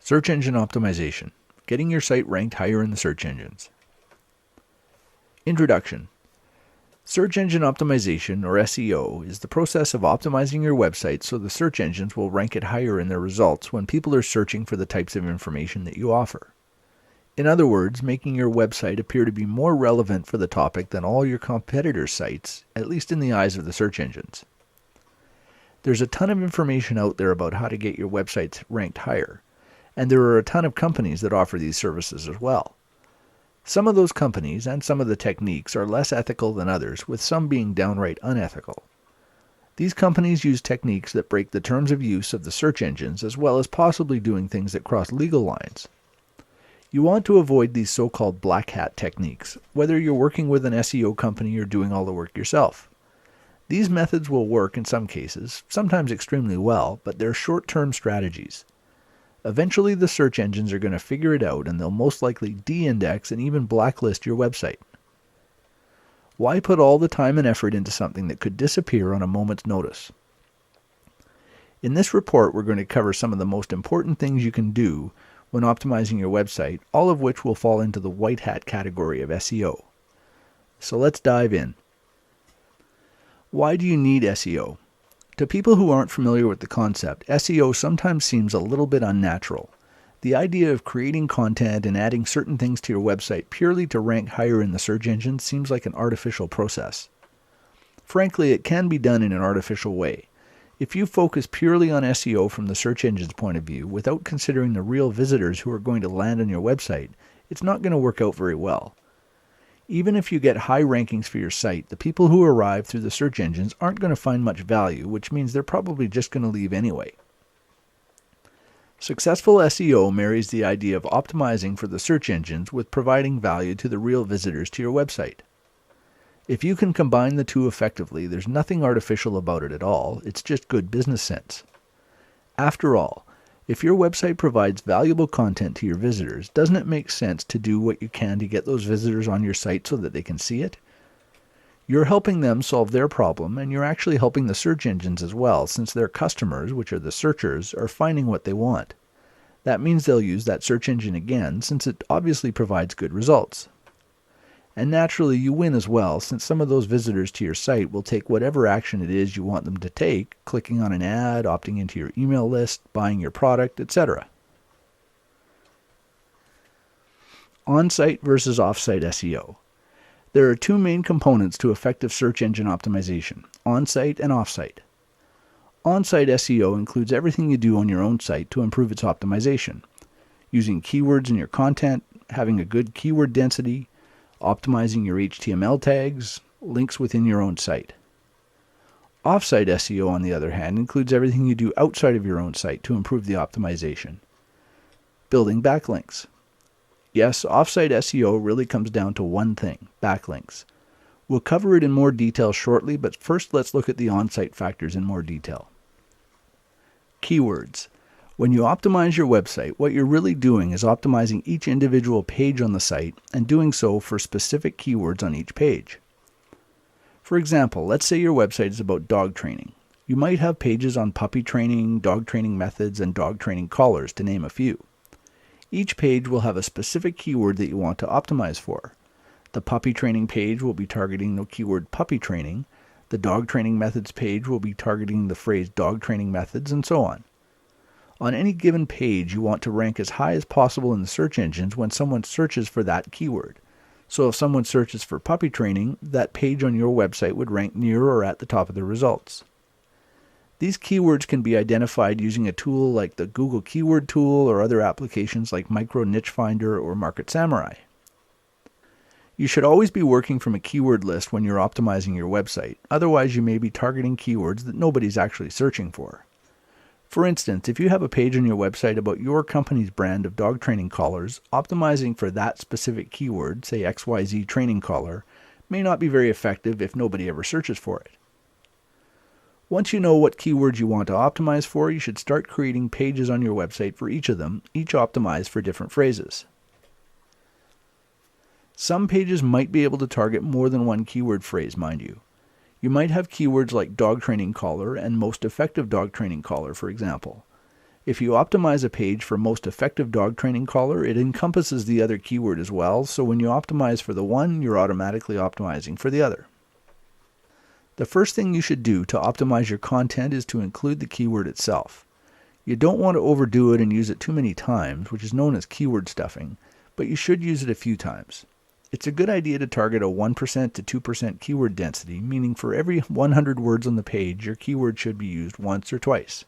Search engine optimization. Getting your site ranked higher in the search engines. Introduction. Search engine optimization, or SEO, is the process of optimizing your website so the search engines will rank it higher in their results when people are searching for the types of information that you offer. In other words, making your website appear to be more relevant for the topic than all your competitors' sites, at least in the eyes of the search engines. There's a ton of information out there about how to get your websites ranked higher, and there are a ton of companies that offer these services as well. Some of those companies and some of the techniques are less ethical than others, with some being downright unethical. These companies use techniques that break the terms of use of the search engines, as well as possibly doing things that cross legal lines. You want to avoid these so-called black hat techniques, whether you're working with an SEO company or doing all the work yourself. These methods will work in some cases, sometimes extremely well, but they're short-term strategies. Eventually the search engines are going to figure it out, and they'll most likely de-index and even blacklist your website. Why put all the time and effort into something that could disappear on a moment's notice? In this report, we're going to cover some of the most important things you can do when optimizing your website, all of which will fall into the white hat category of SEO. So let's dive in. Why do you need SEO? To people who aren't familiar with the concept, SEO sometimes seems a little bit unnatural. The idea of creating content and adding certain things to your website purely to rank higher in the search engine seems like an artificial process. Frankly, it can be done in an artificial way. If you focus purely on SEO from the search engine's point of view, without considering the real visitors who are going to land on your website, it's not going to work out very well. Even if you get high rankings for your site, the people who arrive through the search engines aren't going to find much value, which means they're probably just going to leave anyway. Successful SEO marries the idea of optimizing for the search engines with providing value to the real visitors to your website. If you can combine the two effectively, there's nothing artificial about it at all. It's just good business sense. After all, if your website provides valuable content to your visitors, doesn't it make sense to do what you can to get those visitors on your site so that they can see it? You're helping them solve their problem, and you're actually helping the search engines as well, since their customers, which are the searchers, are finding what they want. That means they'll use that search engine again, since it obviously provides good results. And naturally, you win as well, since some of those visitors to your site will take whatever action it is you want them to take, clicking on an ad, opting into your email list, buying your product, etc. On-site versus off-site SEO. There are two main components to effective search engine optimization, on-site and off-site. On-site SEO includes everything you do on your own site to improve its optimization, using keywords in your content, having a good keyword density, optimizing your HTML tags, links within your own site. Off-site SEO, on the other hand, includes everything you do outside of your own site to improve the optimization. Building backlinks. Yes, off-site SEO really comes down to one thing, backlinks. We'll cover it in more detail shortly, but first let's look at the on-site factors in more detail. Keywords. When you optimize your website, what you're really doing is optimizing each individual page on the site and doing so for specific keywords on each page. For example, let's say your website is about dog training. You might have pages on puppy training, dog training methods, and dog training collars, to name a few. Each page will have a specific keyword that you want to optimize for. The puppy training page will be targeting the keyword puppy training. The dog training methods page will be targeting the phrase dog training methods, and so on. On any given page, you want to rank as high as possible in the search engines when someone searches for that keyword. So if someone searches for puppy training, that page on your website would rank near or at the top of the results. These keywords can be identified using a tool like the Google Keyword Tool or other applications like Micro Niche Finder or Market Samurai. You should always be working from a keyword list when you're optimizing your website, otherwise you may be targeting keywords that nobody's actually searching for. For instance, if you have a page on your website about your company's brand of dog training collars, optimizing for that specific keyword, say XYZ training collar, may not be very effective if nobody ever searches for it. Once you know what keywords you want to optimize for, you should start creating pages on your website for each of them, each optimized for different phrases. Some pages might be able to target more than one keyword phrase, mind you. You might have keywords like dog training collar and most effective dog training collar, for example. If you optimize a page for most effective dog training collar, it encompasses the other keyword as well, so when you optimize for the one, you're automatically optimizing for the other. The first thing you should do to optimize your content is to include the keyword itself. You don't want to overdo it and use it too many times, which is known as keyword stuffing, but you should use it a few times. It's a good idea to target a 1% to 2% keyword density, meaning for every 100 words on the page, your keyword should be used once or twice.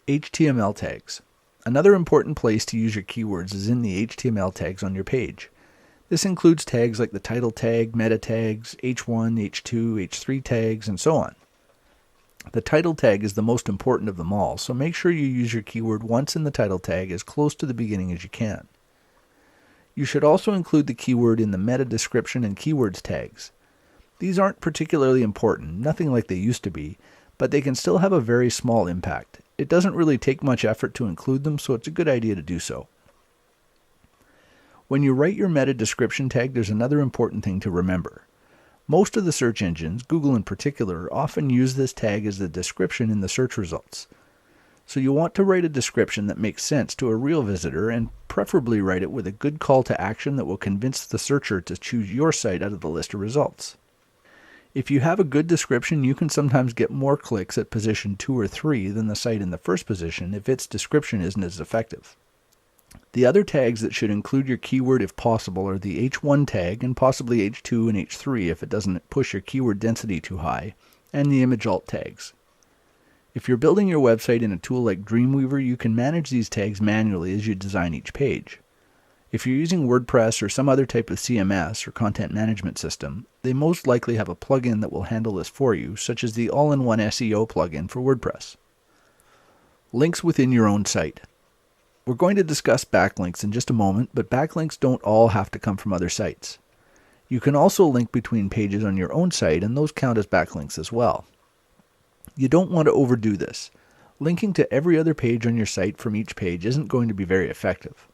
HTML tags. Another important place to use your keywords is in the HTML tags on your page. This includes tags like the title tag, meta tags, H1, H2, H3 tags, and so on. The title tag is the most important of them all, so make sure you use your keyword once in the title tag as close to the beginning as you can. You should also include the keyword in the meta description and keywords tags. These aren't particularly important, nothing like they used to be, but they can still have a very small impact. It doesn't really take much effort to include them, so it's a good idea to do so. When you write your meta description tag, there's another important thing to remember. Most of the search engines, Google in particular, often use this tag as the description in the search results. So you want to write a description that makes sense to a real visitor, and preferably write it with a good call to action that will convince the searcher to choose your site out of the list of results. If you have a good description, you can sometimes get more clicks at position 2 or 3 than the site in the first position if its description isn't as effective. The other tags that should include your keyword if possible are the H1 tag and possibly H2 and H3 if it doesn't push your keyword density too high, and the image alt tags. If you're building your website in a tool like Dreamweaver, you can manage these tags manually as you design each page. If you're using WordPress or some other type of CMS or content management system, they most likely have a plugin that will handle this for you, such as the all-in-one SEO plugin for WordPress. Links within your own site. We're going to discuss backlinks in just a moment, but backlinks don't all have to come from other sites. You can also link between pages on your own site, and those count as backlinks as well. You don't want to overdo this. Linking to every other page on your site from each page isn't going to be very effective.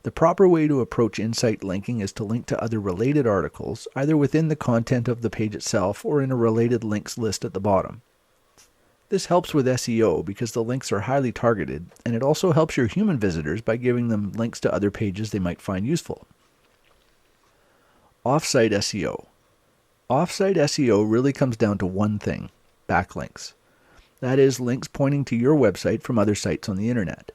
The proper way to approach in-site linking is to link to other related articles, either within the content of the page itself or in a related links list at the bottom. This helps with SEO because the links are highly targeted, and it also helps your human visitors by giving them links to other pages they might find useful. Off-site SEO. Off-site SEO really comes down to one thing: backlinks. That is, links pointing to your website from other sites on the internet.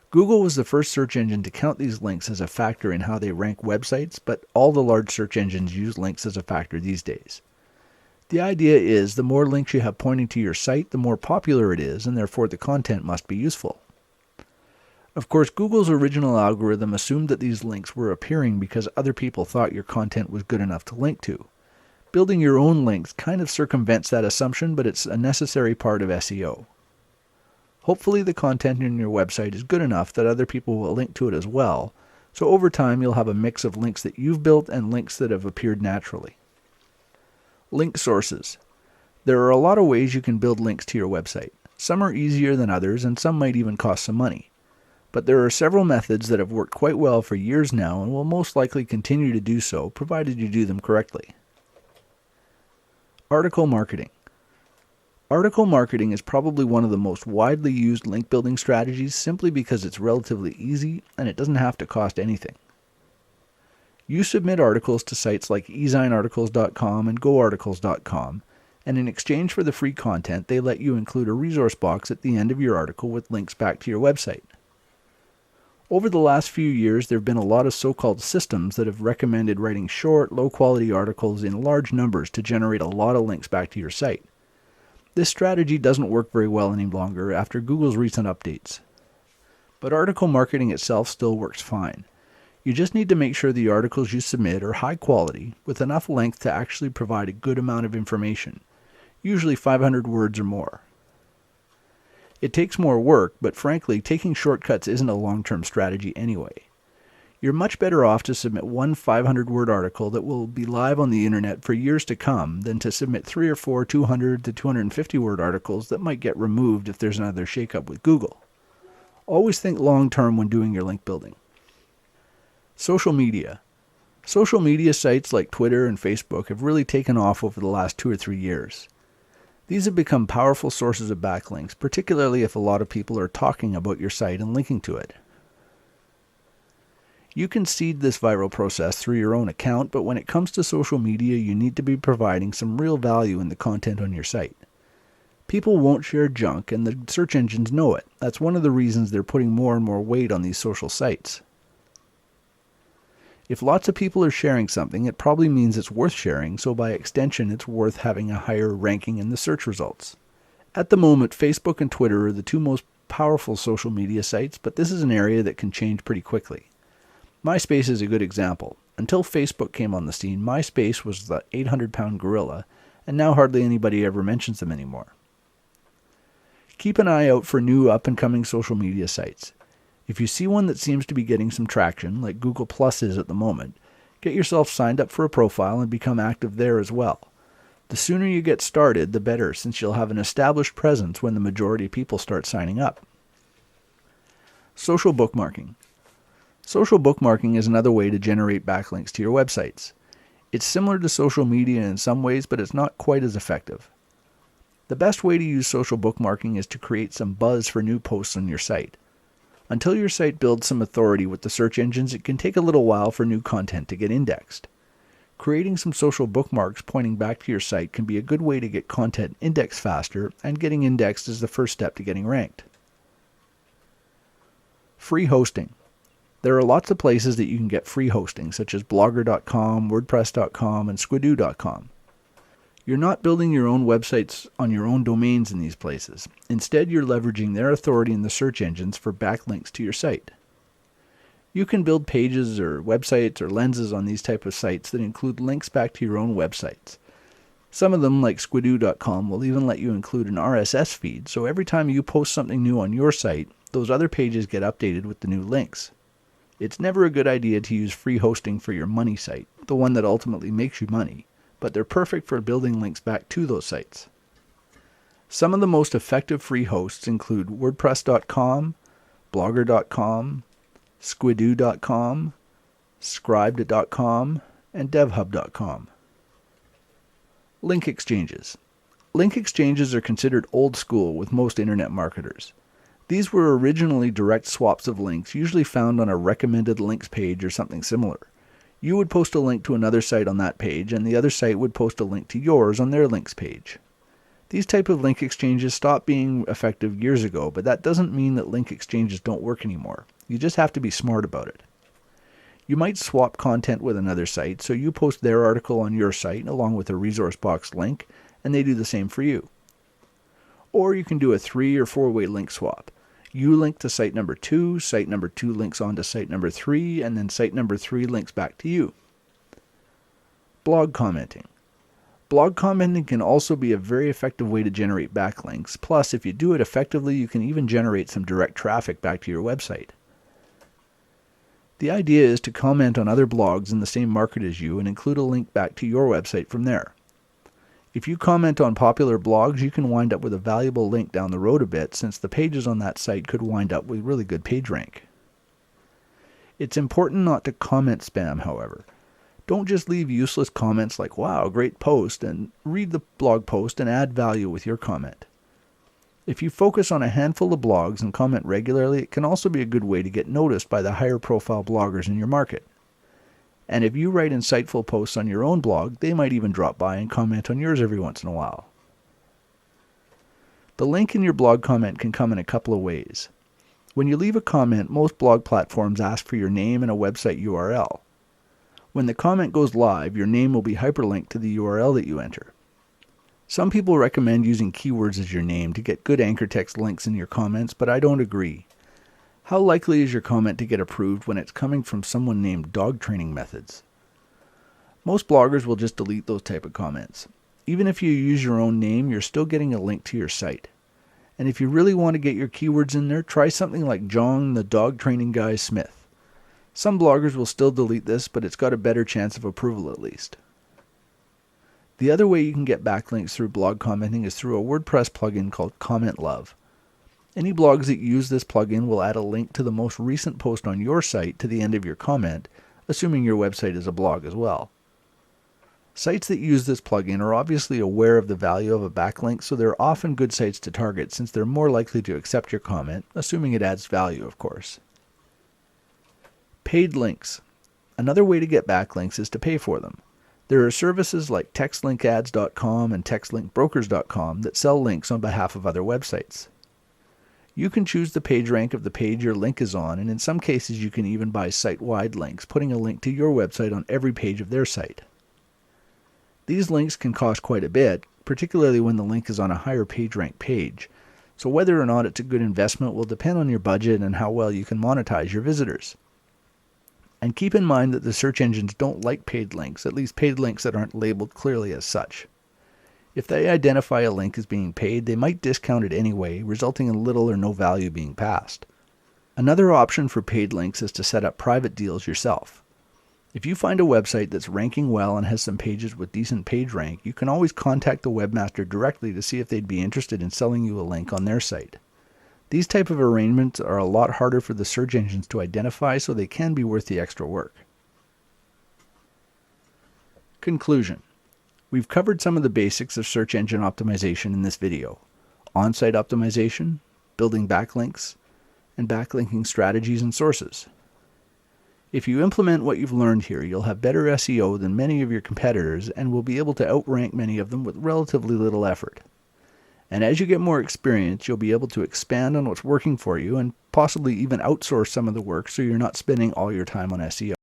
Google was the first search engine to count these links as a factor in how they rank websites, but all the large search engines use links as a factor these days. The idea is the more links you have pointing to your site, the more popular it is, and therefore the content must be useful. Of course, Google's original algorithm assumed that these links were appearing because other people thought your content was good enough to link to. Building your own links kind of circumvents that assumption, but it's a necessary part of SEO. Hopefully the content in your website is good enough that other people will link to it as well, so over time you'll have a mix of links that you've built and links that have appeared naturally. Link sources. There are a lot of ways you can build links to your website. Some are easier than others, and some might even cost some money. But there are several methods that have worked quite well for years now and will most likely continue to do so, provided you do them correctly. Article marketing. Article marketing is probably one of the most widely used link building strategies simply because it's relatively easy and it doesn't have to cost anything. You submit articles to sites like ezinearticles.com and goarticles.com, and in exchange for the free content, they let you include a resource box at the end of your article with links back to your website. Over the last few years, there have been a lot of so-called systems that have recommended writing short, low-quality articles in large numbers to generate a lot of links back to your site. This strategy doesn't work very well any longer after Google's recent updates. But article marketing itself still works fine. You just need to make sure the articles you submit are high quality, with enough length to actually provide a good amount of information, usually 500 words or more. It takes more work, but frankly, taking shortcuts isn't a long-term strategy anyway. You're much better off to submit one 500-word article that will be live on the internet for years to come than to submit 3 or 4 200 to 250-word articles that might get removed if there's another shakeup with Google. Always think long-term when doing your link building. Social media. Social media sites like Twitter and Facebook have really taken off over the last 2 or 3 years. These have become powerful sources of backlinks, particularly if a lot of people are talking about your site and linking to it. You can seed this viral process through your own account, but when it comes to social media, you need to be providing some real value in the content on your site. People won't share junk, and the search engines know it. That's one of the reasons they're putting more and more weight on these social sites. If lots of people are sharing something, it probably means it's worth sharing, so by extension, it's worth having a higher ranking in the search results. At the moment, Facebook and Twitter are the two most powerful social media sites, but this is an area that can change pretty quickly. MySpace is a good example. Until Facebook came on the scene, MySpace was the 800-pound gorilla, and now hardly anybody ever mentions them anymore. Keep an eye out for new up-and-coming social media sites. If you see one that seems to be getting some traction, like Google Plus is at the moment, get yourself signed up for a profile and become active there as well. The sooner you get started, the better, since you'll have an established presence when the majority of people start signing up. Social bookmarking. Social bookmarking is another way to generate backlinks to your websites. It's similar to social media in some ways, but it's not quite as effective. The best way to use social bookmarking is to create some buzz for new posts on your site. Until your site builds some authority with the search engines, it can take a little while for new content to get indexed. Creating some social bookmarks pointing back to your site can be a good way to get content indexed faster, and getting indexed is the first step to getting ranked. Free hosting. There are lots of places that you can get free hosting, such as Blogger.com, WordPress.com, and Squidoo.com. You're not building your own websites on your own domains in these places. Instead, you're leveraging their authority in the search engines for backlinks to your site. You can build pages or websites or lenses on these type of sites that include links back to your own websites. Some of them, like Squidoo.com, will even let you include an RSS feed, so every time you post something new on your site, those other pages get updated with the new links. It's never a good idea to use free hosting for your money site, the one that ultimately makes you money, but they're perfect for building links back to those sites. Some of the most effective free hosts include WordPress.com, Blogger.com, Squidoo.com, Scribd.com, and DevHub.com. Link exchanges. Link exchanges are considered old school with most internet marketers. These were originally direct swaps of links, usually found on a recommended links page or something similar. You would post a link to another site on that page, and the other site would post a link to yours on their links page. These type of link exchanges stopped being effective years ago, but that doesn't mean that link exchanges don't work anymore. You just have to be smart about it. You might swap content with another site, so you post their article on your site along with a resource box link, and they do the same for you. Or you can do a 3- or 4-way link swap. You link to site number 2, site number 2 links on to site number 3, and then site number 3 links back to you. Blog commenting. Blog commenting can also be a very effective way to generate backlinks. Plus, if you do it effectively, you can even generate some direct traffic back to your website. The idea is to comment on other blogs in the same market as you and include a link back to your website from there. If you comment on popular blogs, you can wind up with a valuable link down the road a bit, since the pages on that site could wind up with really good page rank. It's important not to comment spam, however. Don't just leave useless comments like, "Wow, great post," and read the blog post and add value with your comment. If you focus on a handful of blogs and comment regularly, it can also be a good way to get noticed by the higher profile bloggers in your market. And if you write insightful posts on your own blog, they might even drop by and comment on yours every once in a while. The link in your blog comment can come in a couple of ways. When you leave a comment, most blog platforms ask for your name and a website URL. When the comment goes live, your name will be hyperlinked to the URL that you enter. Some people recommend using keywords as your name to get good anchor text links in your comments, but I don't agree. How likely is your comment to get approved when it's coming from someone named Dog Training Methods? Most bloggers will just delete those type of comments. Even if you use your own name, you're still getting a link to your site. And if you really want to get your keywords in there, try something like John the Dog Training Guy Smith. Some bloggers will still delete this, but it's got a better chance of approval at least. The other way you can get backlinks through blog commenting is through a WordPress plugin called Comment Love. Any blogs that use this plugin will add a link to the most recent post on your site to the end of your comment, assuming your website is a blog as well. Sites that use this plugin are obviously aware of the value of a backlink, so they're often good sites to target since they're more likely to accept your comment, assuming it adds value, of course. Paid links. Another way to get backlinks is to pay for them. There are services like textlinkads.com and textlinkbrokers.com that sell links on behalf of other websites. You can choose the page rank of the page your link is on, and in some cases you can even buy site-wide links, putting a link to your website on every page of their site. These links can cost quite a bit, particularly when the link is on a higher page rank page, so whether or not it's a good investment will depend on your budget and how well you can monetize your visitors. And keep in mind that the search engines don't like paid links, at least paid links that aren't labeled clearly as such. If they identify a link as being paid, they might discount it anyway, resulting in little or no value being passed. Another option for paid links is to set up private deals yourself. If you find a website that's ranking well and has some pages with decent page rank, you can always contact the webmaster directly to see if they'd be interested in selling you a link on their site. These type of arrangements are a lot harder for the search engines to identify, so they can be worth the extra work. Conclusion. We've covered some of the basics of search engine optimization in this video: on-site optimization, building backlinks, and backlinking strategies and sources. If you implement what you've learned here, you'll have better SEO than many of your competitors and will be able to outrank many of them with relatively little effort. And as you get more experience, you'll be able to expand on what's working for you and possibly even outsource some of the work so you're not spending all your time on SEO.